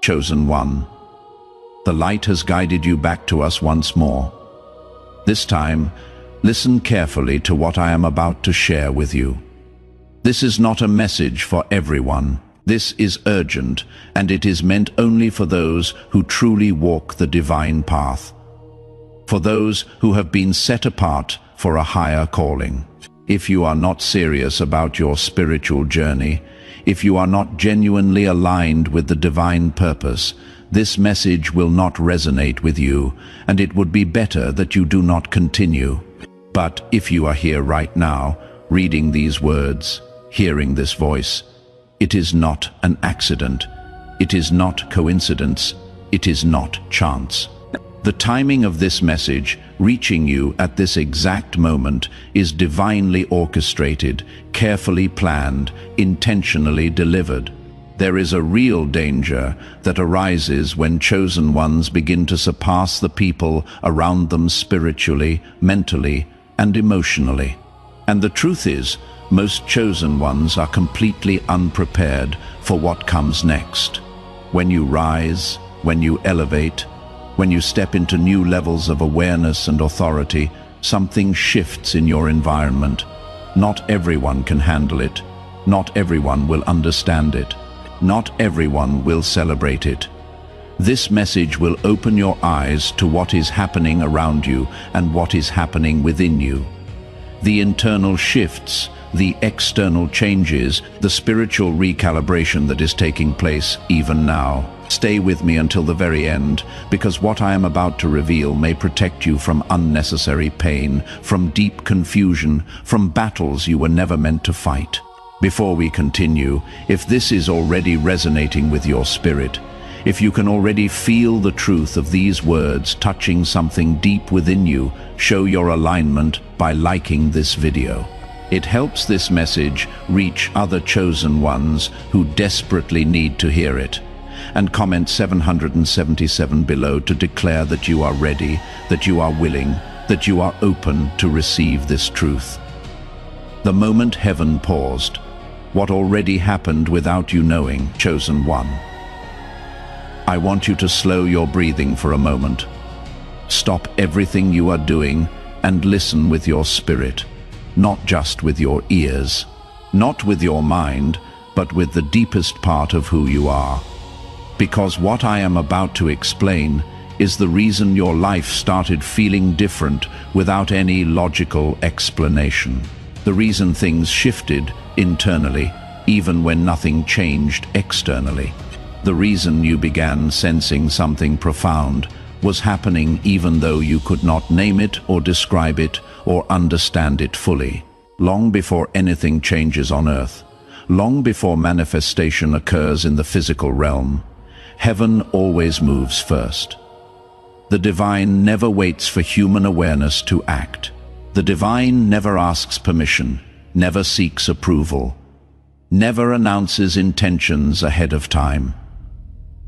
chosen one. The light has guided you back to us once more. This time, listen carefully to what I am about to share with you. This is not a message for everyone. This is urgent, and it is meant only for those who truly walk the divine path. For those who have been set apart for a higher calling. If you are not serious about your spiritual journey, if you are not genuinely aligned with the divine purpose, this message will not resonate with you, and it would be better that you do not continue. But if you are here right now, reading these words, hearing this voice, it is not an accident. It is not coincidence. It is not chance. The timing of this message, reaching you at this exact moment, is divinely orchestrated, carefully planned, intentionally delivered. There is a real danger that arises when chosen ones begin to surpass the people around them spiritually, mentally, and emotionally. And the truth is, most chosen ones are completely unprepared for what comes next. When you rise, when you elevate, when you step into new levels of awareness and authority, something shifts in your environment. Not everyone can handle it. Not everyone will understand it. Not everyone will celebrate it. This message will open your eyes to what is happening around you and what is happening within you. The internal shifts, the external changes, the spiritual recalibration that is taking place even now. Stay with me until the very end, because what I am about to reveal may protect you from unnecessary pain, from deep confusion, from battles you were never meant to fight. Before we continue, if this is already resonating with your spirit, if you can already feel the truth of these words touching something deep within you, show your alignment by liking this video. It helps this message reach other chosen ones who desperately need to hear it. And comment 777 below to declare that you are ready, that you are willing, that you are open to receive this truth. The moment heaven paused, what already happened without you knowing, chosen one. I want you to slow your breathing for a moment. Stop everything you are doing and listen with your spirit, not just with your ears, not with your mind, but with the deepest part of who you are. Because what I am about to explain is the reason your life started feeling different without any logical explanation. The reason things shifted internally, even when nothing changed externally. The reason you began sensing something profound was happening even though you could not name it or describe it or understand it fully. Long before anything changes on earth, long before manifestation occurs in the physical realm, heaven always moves first. The divine never waits for human awareness to act. The divine never asks permission, never seeks approval, never announces intentions ahead of time.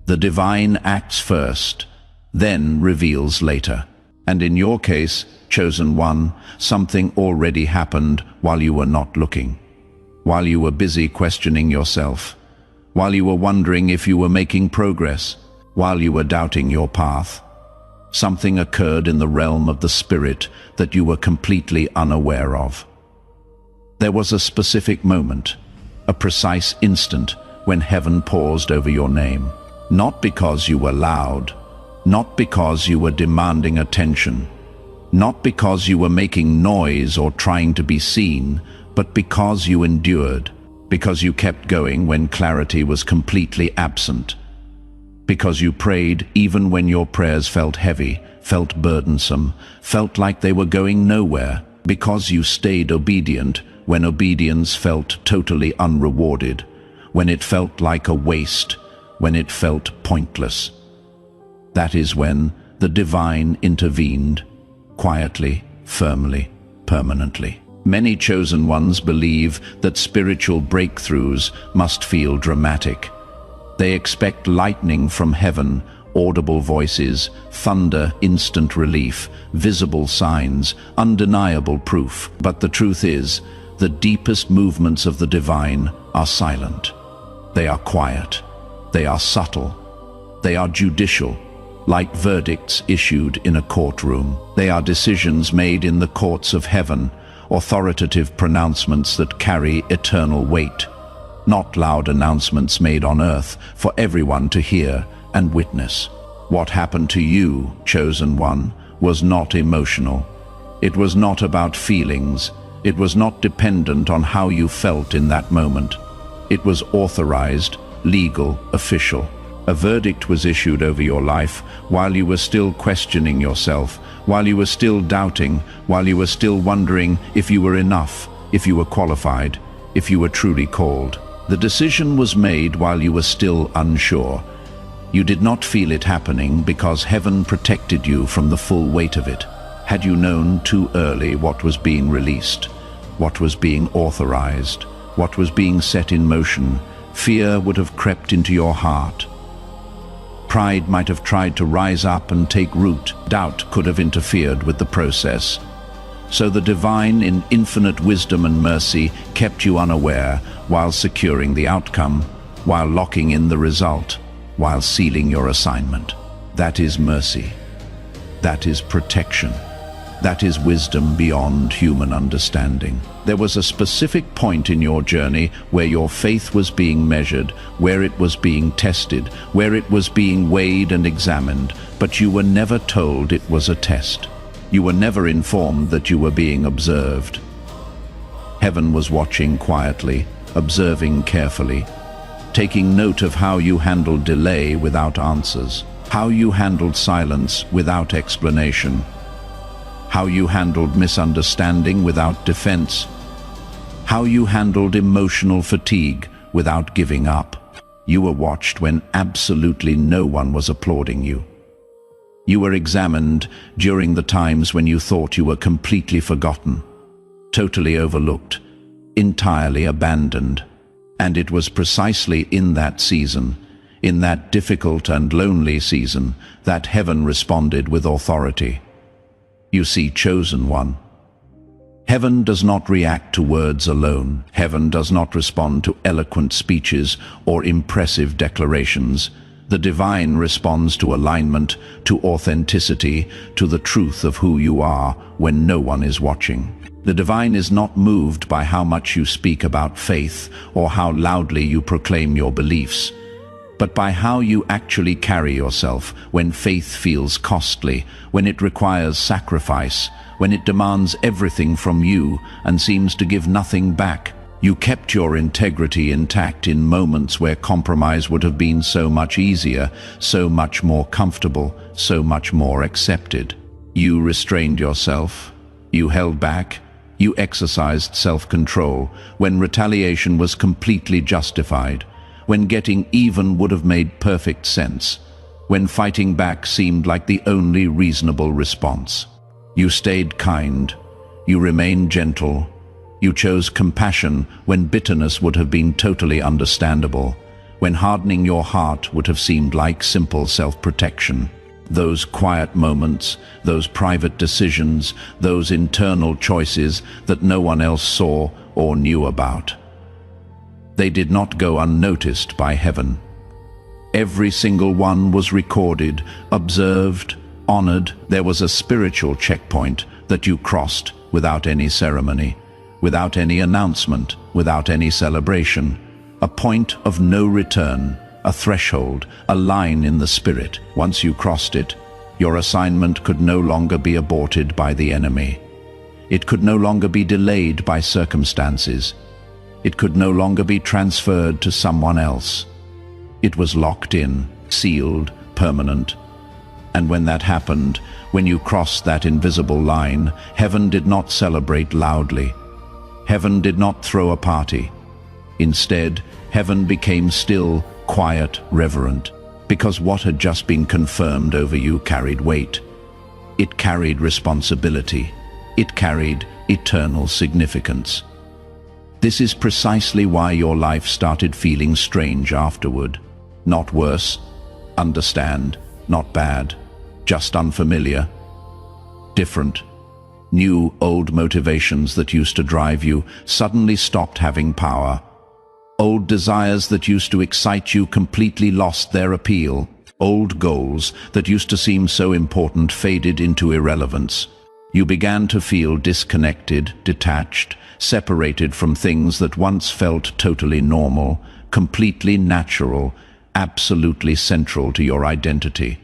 The divine acts first, then reveals later. And in your case, chosen one, something already happened while you were not looking, while you were busy questioning yourself, while you were wondering if you were making progress, while you were doubting your path. Something occurred in the realm of the spirit that you were completely unaware of. There was a specific moment, a precise instant when heaven paused over your name. Not because you were loud, not because you were demanding attention, not because you were making noise or trying to be seen, but because you endured, because you kept going when clarity was completely absent, because you prayed even when your prayers felt heavy, felt burdensome, felt like they were going nowhere, because you stayed obedient when obedience felt totally unrewarded, when it felt like a waste, when it felt pointless. That is when the divine intervened, quietly, firmly, permanently. Many chosen ones believe that spiritual breakthroughs must feel dramatic. They expect lightning from heaven, audible voices, thunder, instant relief, visible signs, undeniable proof. But the truth is, the deepest movements of the divine are silent. They are quiet. They are subtle. They are judicial, like verdicts issued in a courtroom. They are decisions made in the courts of heaven, authoritative pronouncements that carry eternal weight, not loud announcements made on earth for everyone to hear and witness. What happened to you, chosen one, was not emotional. It was not about feelings. It was not dependent on how you felt in that moment. It was authorized, legal, official. A verdict was issued over your life while you were still questioning yourself, while you were still doubting, while you were still wondering if you were enough, if you were qualified, if you were truly called. The decision was made while you were still unsure. You did not feel it happening because heaven protected you from the full weight of it. Had you known too early what was being released, what was being authorized, what was being set in motion, fear would have crept into your heart. Pride might have tried to rise up and take root. Doubt could have interfered with the process. So the divine, in infinite wisdom and mercy, kept you unaware while securing the outcome, while locking in the result, while sealing your assignment. That is mercy. That is protection. That is wisdom beyond human understanding. There was a specific point in your journey where your faith was being measured, where it was being tested, where it was being weighed and examined, but you were never told it was a test. You were never informed that you were being observed. Heaven was watching quietly, observing carefully, taking note of how you handled delay without answers, how you handled silence without explanation, how you handled misunderstanding without defense, how you handled emotional fatigue without giving up. You were watched when absolutely no one was applauding you. You were examined during the times when you thought you were completely forgotten, totally overlooked, entirely abandoned. And it was precisely in that season, in that difficult and lonely season, that heaven responded with authority. You see, chosen one, heaven does not react to words alone. Heaven does not respond to eloquent speeches or impressive declarations. The divine responds to alignment, to authenticity, to the truth of who you are when no one is watching. The divine is not moved by how much you speak about faith or how loudly you proclaim your beliefs, but by how you actually carry yourself when faith feels costly, when it requires sacrifice, when it demands everything from you and seems to give nothing back. You kept your integrity intact in moments where compromise would have been so much easier, so much more comfortable, so much more accepted. You restrained yourself. You held back. You exercised self-control when retaliation was completely justified, when getting even would have made perfect sense, when fighting back seemed like the only reasonable response. You stayed kind. You remained gentle. You chose compassion when bitterness would have been totally understandable, when hardening your heart would have seemed like simple self-protection. Those quiet moments, those private decisions, those internal choices that no one else saw or knew about. They did not go unnoticed by heaven. Every single one was recorded, observed, honored. There was a spiritual checkpoint that you crossed without any ceremony, without any announcement, without any celebration. A point of no return, a threshold, a line in the spirit. Once you crossed it, your assignment could no longer be aborted by the enemy. It could no longer be delayed by circumstances. It could no longer be transferred to someone else. It was locked in, sealed, permanent. And when that happened, when you crossed that invisible line, heaven did not celebrate loudly. Heaven did not throw a party. Instead, heaven became still, quiet, reverent, because what had just been confirmed over you carried weight. It carried responsibility. It carried eternal significance. This is precisely why your life started feeling strange afterward. Not worse, understand, not bad, just unfamiliar, different. New, old motivations that used to drive you suddenly stopped having power. Old desires that used to excite you completely lost their appeal. Old goals that used to seem so important faded into irrelevance. You began to feel disconnected, detached, separated from things that once felt totally normal, completely natural, absolutely central to your identity.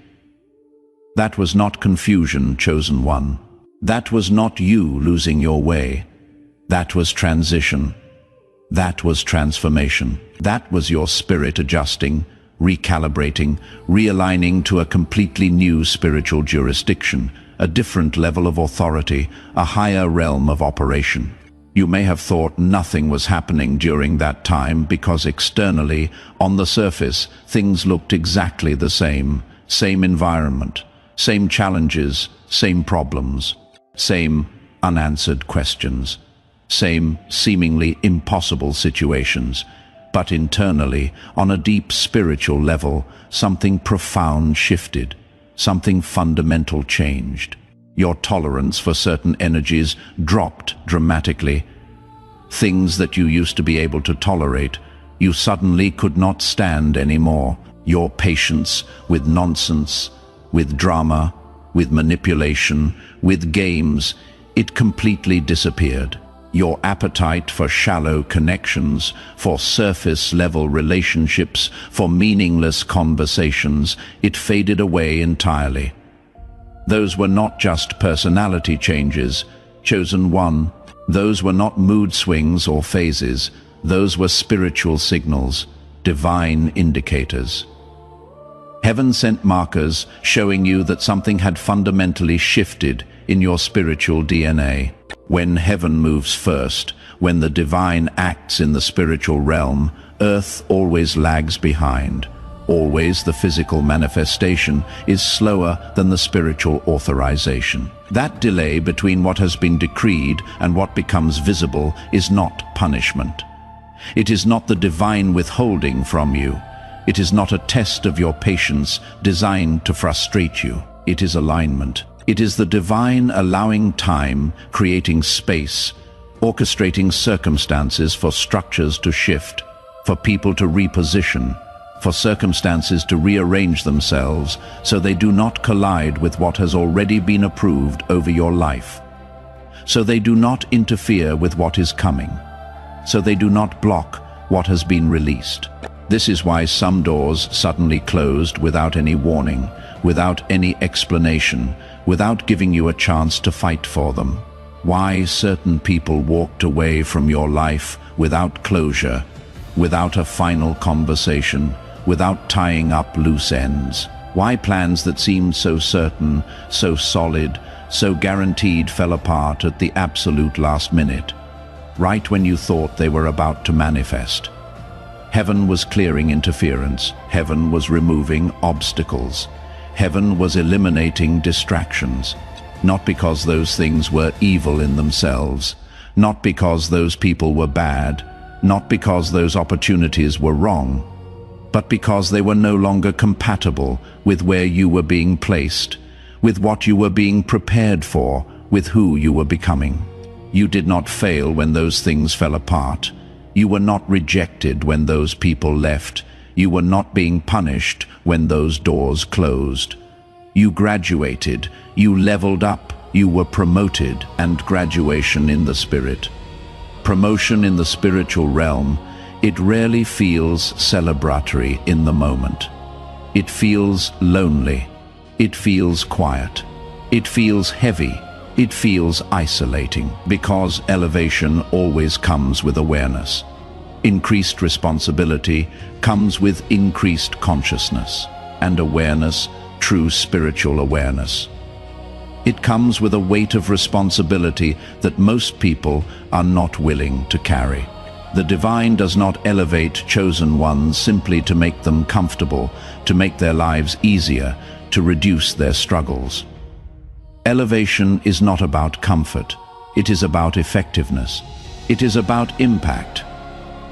That was not confusion, chosen one. That was not you losing your way. That was transition. That was transformation. That was your spirit adjusting, recalibrating, realigning to a completely new spiritual jurisdiction, a different level of authority, a higher realm of operation. You may have thought nothing was happening during that time because externally, on the surface, things looked exactly the same. Same environment, same challenges, same problems, same unanswered questions, same seemingly impossible situations. But internally, on a deep spiritual level, something profound shifted. Something fundamental changed. Your tolerance for certain energies dropped dramatically. Things that you used to be able to tolerate, you suddenly could not stand anymore. Your patience with nonsense, with drama, with manipulation, with games, it completely disappeared. Your appetite for shallow connections, for surface-level relationships, for meaningless conversations, it faded away entirely. Those were not just personality changes, chosen one. Those were not mood swings or phases. Those were spiritual signals, divine indicators. Heaven sent markers showing you that something had fundamentally shifted in your spiritual DNA. When heaven moves first, when the divine acts in the spiritual realm, earth always lags behind. Always the physical manifestation is slower than the spiritual authorization. That delay between what has been decreed and what becomes visible is not punishment. It is not the divine withholding from you. It is not a test of your patience designed to frustrate you. It is alignment. It is the divine allowing time, creating space, orchestrating circumstances for structures to shift, for people to reposition, for circumstances to rearrange themselves so they do not collide with what has already been approved over your life. So they do not interfere with what is coming. So they do not block what has been released. This is why some doors suddenly closed without any warning, without any explanation, without giving you a chance to fight for them. Why certain people walked away from your life without closure, without a final conversation, without tying up loose ends. Why plans that seemed so certain, so solid, so guaranteed fell apart at the absolute last minute, right when you thought they were about to manifest. Heaven was clearing interference. Heaven was removing obstacles. Heaven was eliminating distractions, not because those things were evil in themselves, not because those people were bad, not because those opportunities were wrong, but because they were no longer compatible with where you were being placed, with what you were being prepared for, with who you were becoming. You did not fail when those things fell apart. You were not rejected when those people left. You were not being punished when those doors closed. You graduated, you leveled up, you were promoted, and graduation in the spirit. Promotion in the spiritual realm, it rarely feels celebratory in the moment. It feels lonely. It feels quiet. It feels heavy. It feels isolating, because elevation always comes with awareness. Increased responsibility comes with increased consciousness, and awareness, true spiritual awareness. It comes with a weight of responsibility that most people are not willing to carry. The divine does not elevate chosen ones simply to make them comfortable, to make their lives easier, to reduce their struggles. Elevation is not about comfort. It is about effectiveness. It is about impact.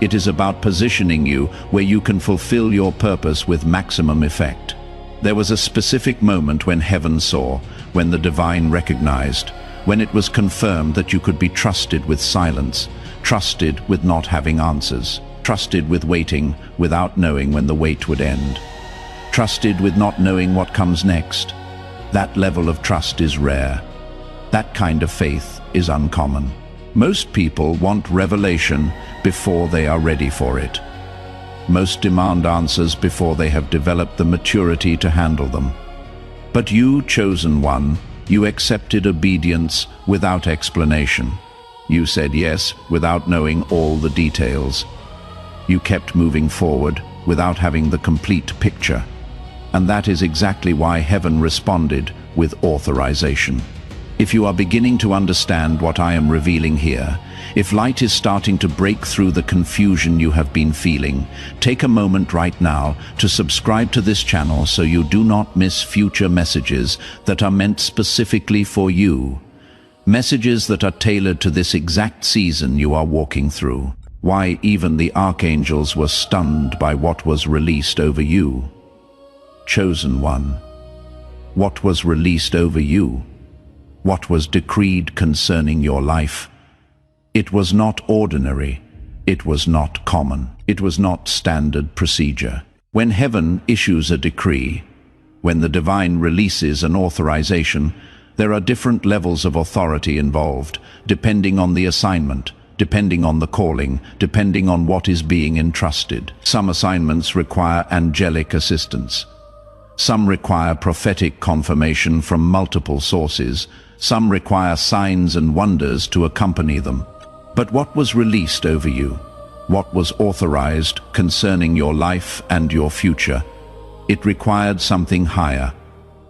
It is about positioning you where you can fulfill your purpose with maximum effect. There was a specific moment when heaven saw, when the divine recognized, when it was confirmed that you could be trusted with silence, trusted with not having answers, trusted with waiting without knowing when the wait would end, trusted with not knowing what comes next. That level of trust is rare. That kind of faith is uncommon. Most people want revelation before they are ready for it. Most demand answers before they have developed the maturity to handle them. But you, chosen one, you accepted obedience without explanation. You said yes without knowing all the details. You kept moving forward without having the complete picture. And that is exactly why heaven responded with authorization. If you are beginning to understand what I am revealing here, if light is starting to break through the confusion you have been feeling, take a moment right now to subscribe to this channel so you do not miss future messages that are meant specifically for you. Messages that are tailored to this exact season you are walking through. Why even the archangels were stunned by what was released over you. Chosen one. What was released over you? What was decreed concerning your life? It was not ordinary. It was not common. It was not standard procedure. When heaven issues a decree, when the divine releases an authorization, there are different levels of authority involved, depending on the assignment, depending on the calling, depending on what is being entrusted. Some assignments require angelic assistance. Some require prophetic confirmation from multiple sources. Some require signs and wonders to accompany them. But what was released over you? What was authorized concerning your life and your future? It required something higher,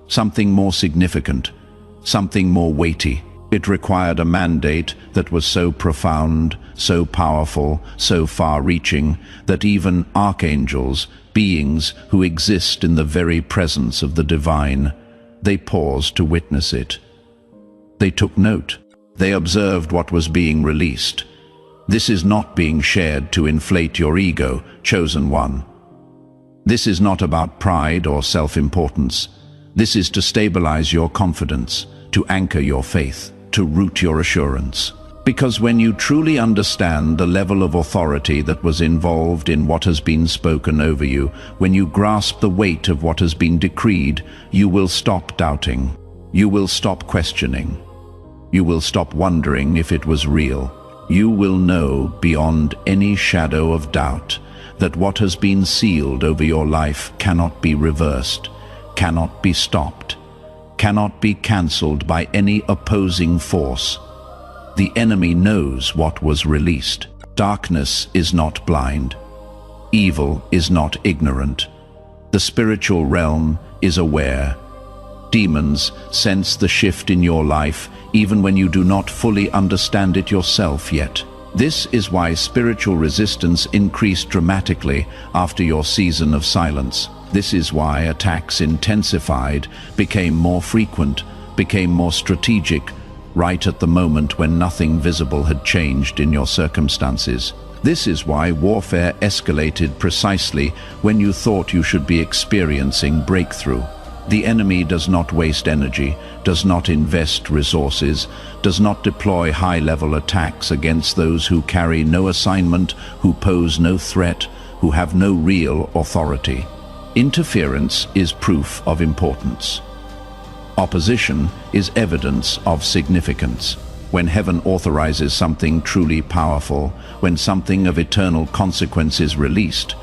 something more significant, something more weighty. It required a mandate that was so profound, so powerful, so far-reaching, that even archangels, beings who exist in the very presence of the divine, they paused to witness it. They took note. They observed what was being released. This is not being shared to inflate your ego, chosen one. This is not about pride or self-importance. This is to stabilize your confidence, to anchor your faith, to root your assurance. Because when you truly understand the level of authority that was involved in what has been spoken over you, when you grasp the weight of what has been decreed, you will stop doubting. You will stop questioning. You will stop wondering if it was real. You will know beyond any shadow of doubt that what has been sealed over your life cannot be reversed, cannot be stopped, cannot be cancelled by any opposing force. The enemy knows what was released. Darkness is not blind. Evil is not ignorant. The spiritual realm is aware. Demons sense the shift in your life even when you do not fully understand it yourself yet. This is why spiritual resistance increased dramatically after your season of silence. This is why attacks intensified, became more frequent, became more strategic, right at the moment when nothing visible had changed in your circumstances. This is why warfare escalated precisely when you thought you should be experiencing breakthrough. The enemy does not waste energy, does not invest resources, does not deploy high-level attacks against those who carry no assignment, who pose no threat, who have no real authority. Interference is proof of importance. Opposition is evidence of significance. When heaven authorizes something truly powerful, when something of eternal consequence is released,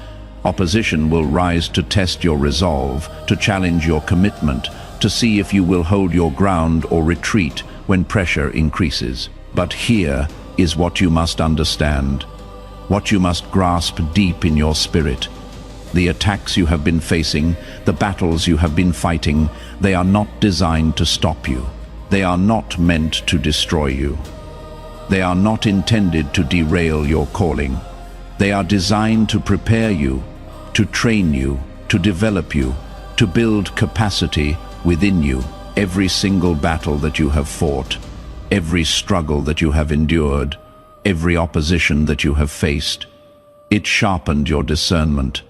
opposition will rise to test your resolve, to challenge your commitment, to see if you will hold your ground or retreat when pressure increases. But here is what you must understand, what you must grasp deep in your spirit. The attacks you have been facing, the battles you have been fighting, they are not designed to stop you. They are not meant to destroy you. They are not intended to derail your calling. They are designed to prepare you, to train you, to develop you, to build capacity within you. Every single battle that you have fought, every struggle that you have endured, every opposition that you have faced, it sharpened your discernment.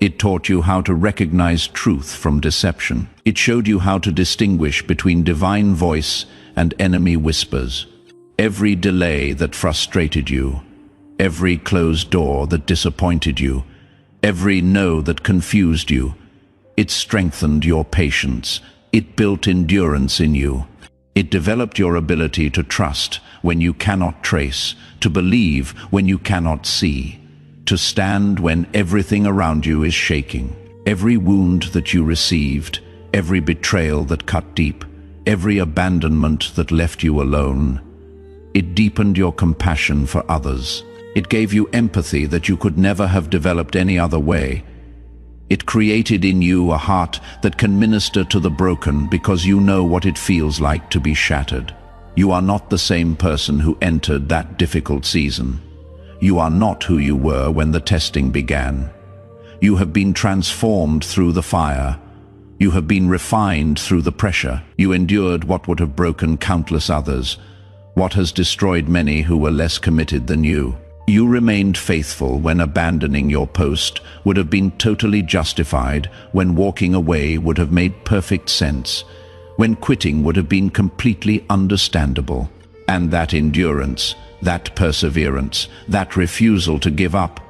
It taught you how to recognize truth from deception. It showed you how to distinguish between divine voice and enemy whispers. Every delay that frustrated you, every closed door that disappointed you, every no that confused you, It strengthened your patience. It built endurance in you. It developed your ability to trust when you cannot trace, to believe when you cannot see, to stand when everything around you is shaking. Every wound that you received, every betrayal that cut deep, every abandonment that left you alone, it deepened your compassion for others. It gave you empathy that you could never have developed any other way. It created in you a heart that can minister to the broken because you know what it feels like to be shattered. You are not the same person who entered that difficult season. You are not who you were when the testing began. You have been transformed through the fire. You have been refined through the pressure. You endured what would have broken countless others, what has destroyed many who were less committed than you. You remained faithful when abandoning your post would have been totally justified, when walking away would have made perfect sense, when quitting would have been completely understandable. And that endurance, that perseverance, that refusal to give up,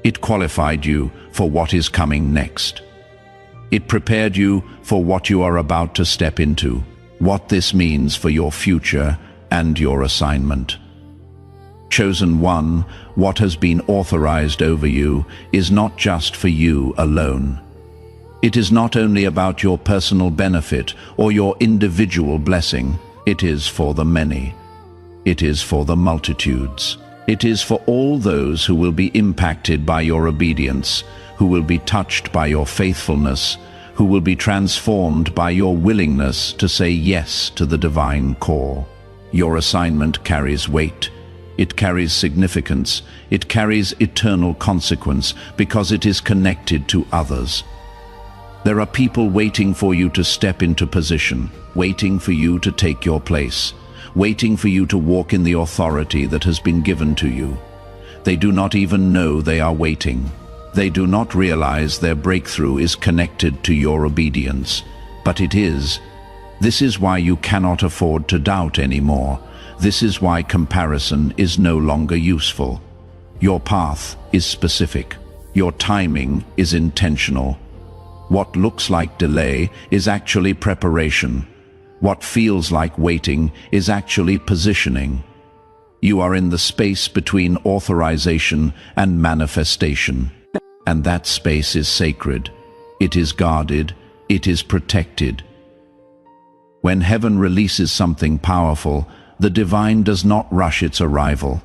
it qualified you for what is coming next. It prepared you for what you are about to step into, what this means for your future and your assignment. Chosen one, what has been authorized over you is not just for you alone. It is not only about your personal benefit or your individual blessing. It is for the many. It is for the multitudes. It is for all those who will be impacted by your obedience, who will be touched by your faithfulness, who will be transformed by your willingness to say yes to the divine call. Your assignment carries weight. It carries significance. It carries eternal consequence because it is connected to others. There are people waiting for you to step into position, waiting for you to take your place, waiting for you to walk in the authority that has been given to you. They do not even know they are waiting. They do not realize their breakthrough is connected to your obedience, but it is. This is why you cannot afford to doubt anymore. This is why comparison is no longer useful. Your path is specific. Your timing is intentional. What looks like delay is actually preparation. What feels like waiting is actually positioning. You are in the space between authorization and manifestation. And that space is sacred. It is guarded. It is protected. When heaven releases something powerful, the divine does not rush its arrival.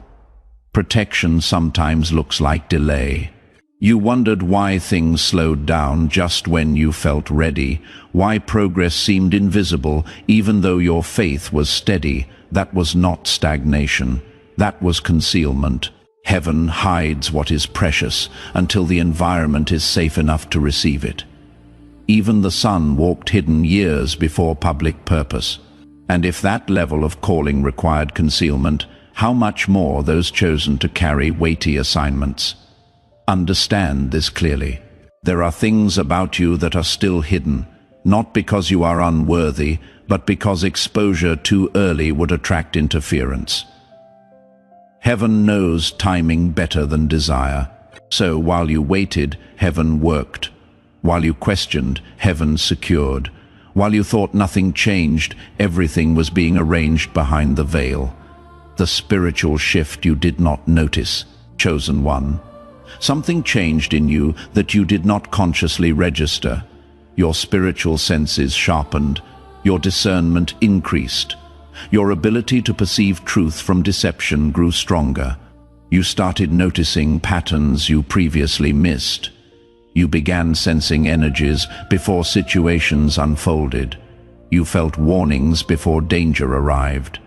Protection sometimes looks like delay. You wondered why things slowed down just when you felt ready, why progress seemed invisible even though your faith was steady. That was not stagnation. That was concealment. Heaven hides what is precious until the environment is safe enough to receive it. Even the sun walked hidden years before public purpose. And if that level of calling required concealment, how much more those chosen to carry weighty assignments? Understand this clearly. There are things about you that are still hidden, not because you are unworthy, but because exposure too early would attract interference. Heaven knows timing better than desire. So while you waited, heaven worked. While you questioned, heaven secured. While you thought nothing changed, everything was being arranged behind the veil. The spiritual shift you did not notice, chosen one. Something changed in you that you did not consciously register. Your spiritual senses sharpened. Your discernment increased. Your ability to perceive truth from deception grew stronger. You started noticing patterns you previously missed. You began sensing energies before situations unfolded. You felt warnings before danger arrived.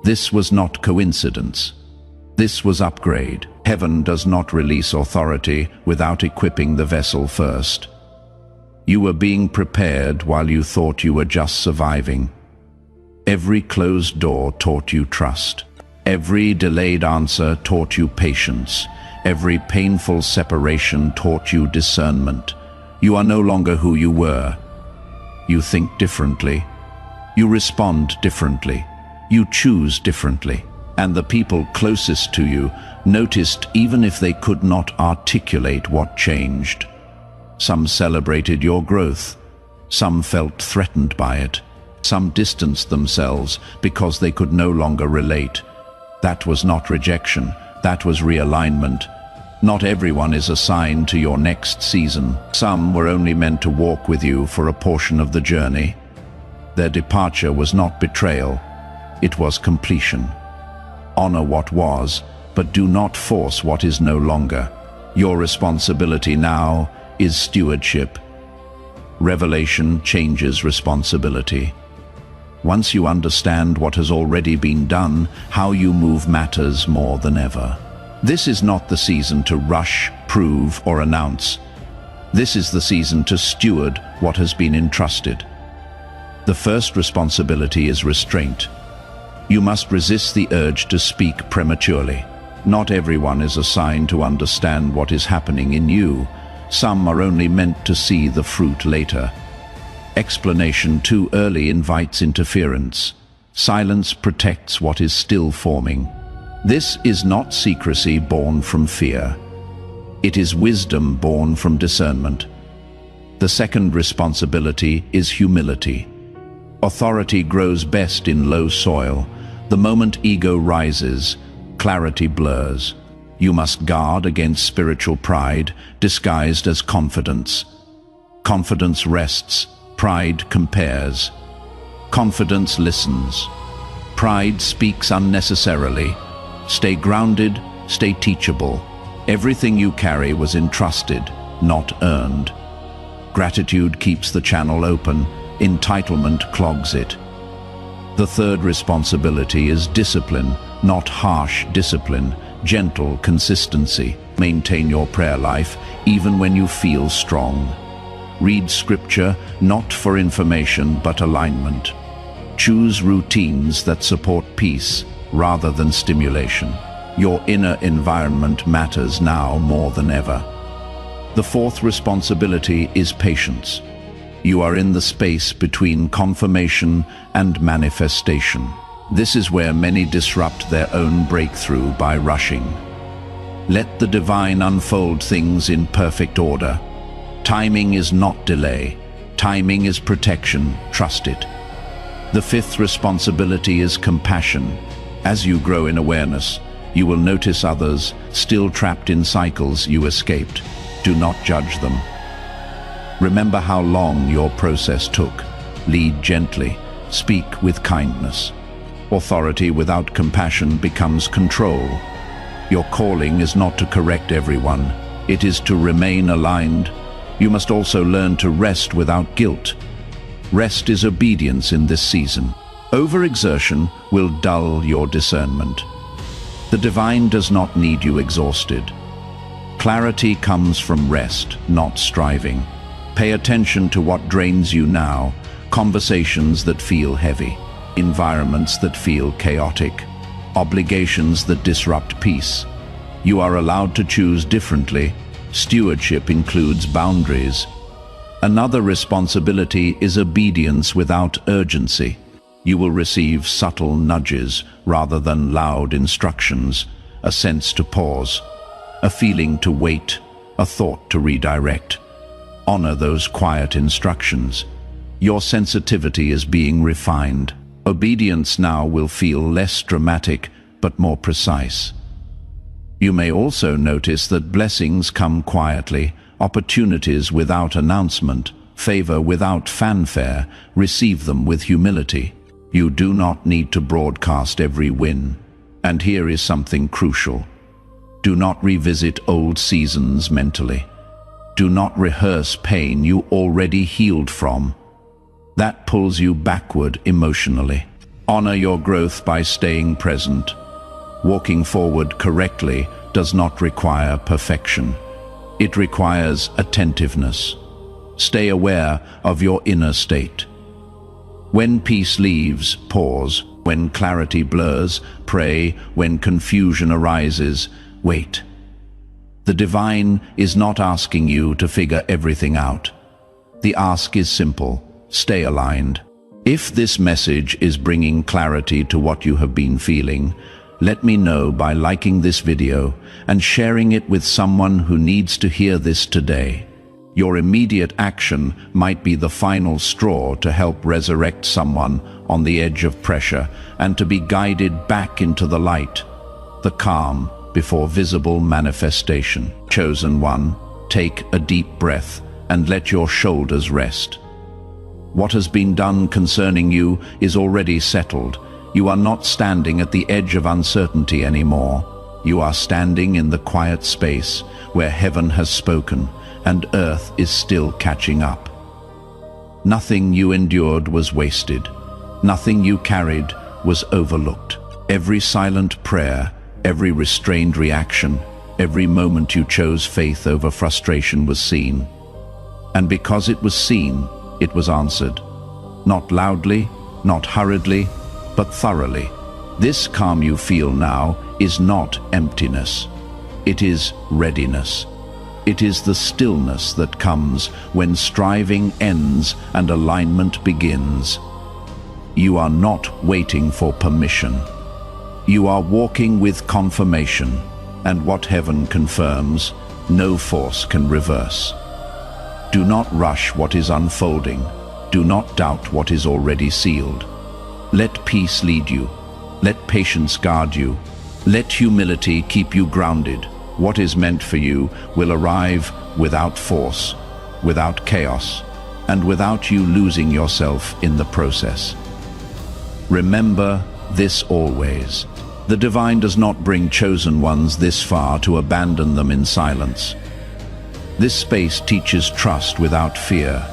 This was not coincidence. This was upgrade. Heaven does not release authority without equipping the vessel first. You were being prepared while you thought you were just surviving. Every closed door taught you trust. Every delayed answer taught you patience. Every painful separation taught you discernment. You are no longer who you were. You think differently. You respond differently. You choose differently. And the people closest to you noticed even if they could not articulate what changed. Some celebrated your growth. Some felt threatened by it. Some distanced themselves because they could no longer relate. That was not rejection, that was realignment. Not everyone is assigned to your next season. Some were only meant to walk with you for a portion of the journey. Their departure was not betrayal, it was completion. Honor what was, but do not force what is no longer. Your responsibility now is stewardship. Revelation changes responsibility. Once you understand what has already been done, how you move matters more than ever. This is not the season to rush, prove, or announce. This is the season to steward what has been entrusted. The first responsibility is restraint. You must resist the urge to speak prematurely. Not everyone is assigned to understand what is happening in you. Some are only meant to see the fruit later. Explanation too early invites interference. Silence protects what is still forming. This is not secrecy born from fear. It is wisdom born from discernment. The second responsibility is humility. Authority grows best in low soil. The moment ego rises, clarity blurs. You must guard against spiritual pride disguised as confidence. Confidence rests. Pride compares. Confidence listens. Pride speaks unnecessarily. Stay grounded, stay teachable. Everything you carry was entrusted, not earned. Gratitude keeps the channel open, entitlement clogs it. The third responsibility is discipline, not harsh discipline, gentle consistency. Maintain your prayer life even when you feel strong. Read scripture not for information but alignment. Choose routines that support peace rather than stimulation. Your inner environment matters now more than ever. The fourth responsibility is patience. You are in the space between confirmation and manifestation. This is where many disrupt their own breakthrough by rushing. Let the divine unfold things in perfect order. Timing is not delay. Timing is protection. Trust it. The fifth responsibility is compassion. As you grow in awareness, you will notice others still trapped in cycles you escaped. Do not judge them. Remember how long your process took. Lead gently. Speak with kindness. Authority without compassion becomes control. Your calling is not to correct everyone. It is to remain aligned. You must also learn to rest without guilt. Rest is obedience in this season. Overexertion will dull your discernment. The divine does not need you exhausted. Clarity comes from rest, not striving. Pay attention to what drains you now, conversations that feel heavy, environments that feel chaotic, obligations that disrupt peace. You are allowed to choose differently. Stewardship includes boundaries. Another responsibility is obedience without urgency. You will receive subtle nudges rather than loud instructions, a sense to pause, a feeling to wait, a thought to redirect. Honor those quiet instructions. Your sensitivity is being refined. Obedience now will feel less dramatic but more precise. You may also notice that blessings come quietly, opportunities without announcement, favor without fanfare. Receive them with humility. You do not need to broadcast every win. And here is something crucial. Do not revisit old seasons mentally. Do not rehearse pain you already healed from. That pulls you backward emotionally. Honor your growth by staying present. Walking forward correctly does not require perfection. It requires attentiveness. Stay aware of your inner state. When peace leaves, pause. When clarity blurs, pray. When confusion arises, wait. The divine is not asking you to figure everything out. The ask is simple. Stay aligned. If this message is bringing clarity to what you have been feeling, let me know by liking this video and sharing it with someone who needs to hear this today. Your immediate action might be the final straw to help resurrect someone on the edge of pressure and to be guided back into the light, the calm before visible manifestation. Chosen one, take a deep breath and let your shoulders rest. What has been done concerning you is already settled. You are not standing at the edge of uncertainty anymore. You are standing in the quiet space where heaven has spoken and earth is still catching up. Nothing you endured was wasted. Nothing you carried was overlooked. Every silent prayer, every restrained reaction, every moment you chose faith over frustration was seen. And because it was seen, it was answered. Not loudly, not hurriedly, but thoroughly. This calm you feel now is not emptiness. It is readiness. It is the stillness that comes when striving ends and alignment begins. You are not waiting for permission. You are walking with confirmation, and what heaven confirms, no force can reverse. Do not rush what is unfolding. Do not doubt what is already sealed. Let peace lead you. Let patience guard you. Let humility keep you grounded. What is meant for you will arrive without force, without chaos, and without you losing yourself in the process. Remember this always. The divine does not bring chosen ones this far to abandon them in silence. This space teaches trust without fear.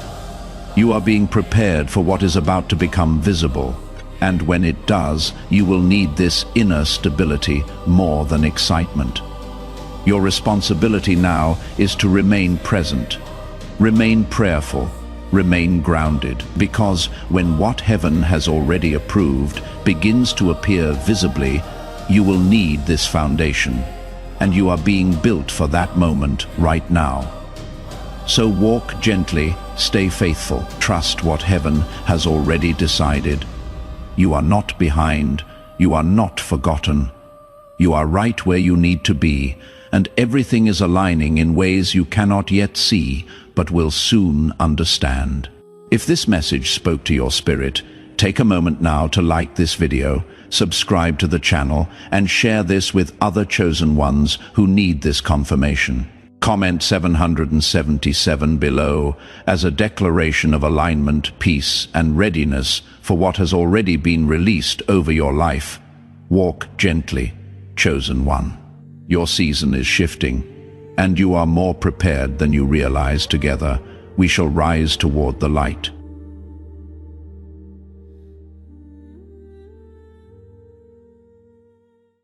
You are being prepared for what is about to become visible, and when it does, you will need this inner stability more than excitement. Your responsibility now is to remain present, remain prayerful, remain grounded, because when what heaven has already approved begins to appear visibly, you will need this foundation, and you are being built for that moment right now. So walk gently, stay faithful, trust what heaven has already decided. You are not behind, you are not forgotten. You are right where you need to be, and everything is aligning in ways you cannot yet see, but will soon understand. If this message spoke to your spirit, take a moment now to like this video, subscribe to the channel, and share this with other chosen ones who need this confirmation. Comment 777 below as a declaration of alignment, peace, and readiness for what has already been released over your life. Walk gently, chosen one. Your season is shifting, and you are more prepared than you realize. Together, we shall rise toward the light.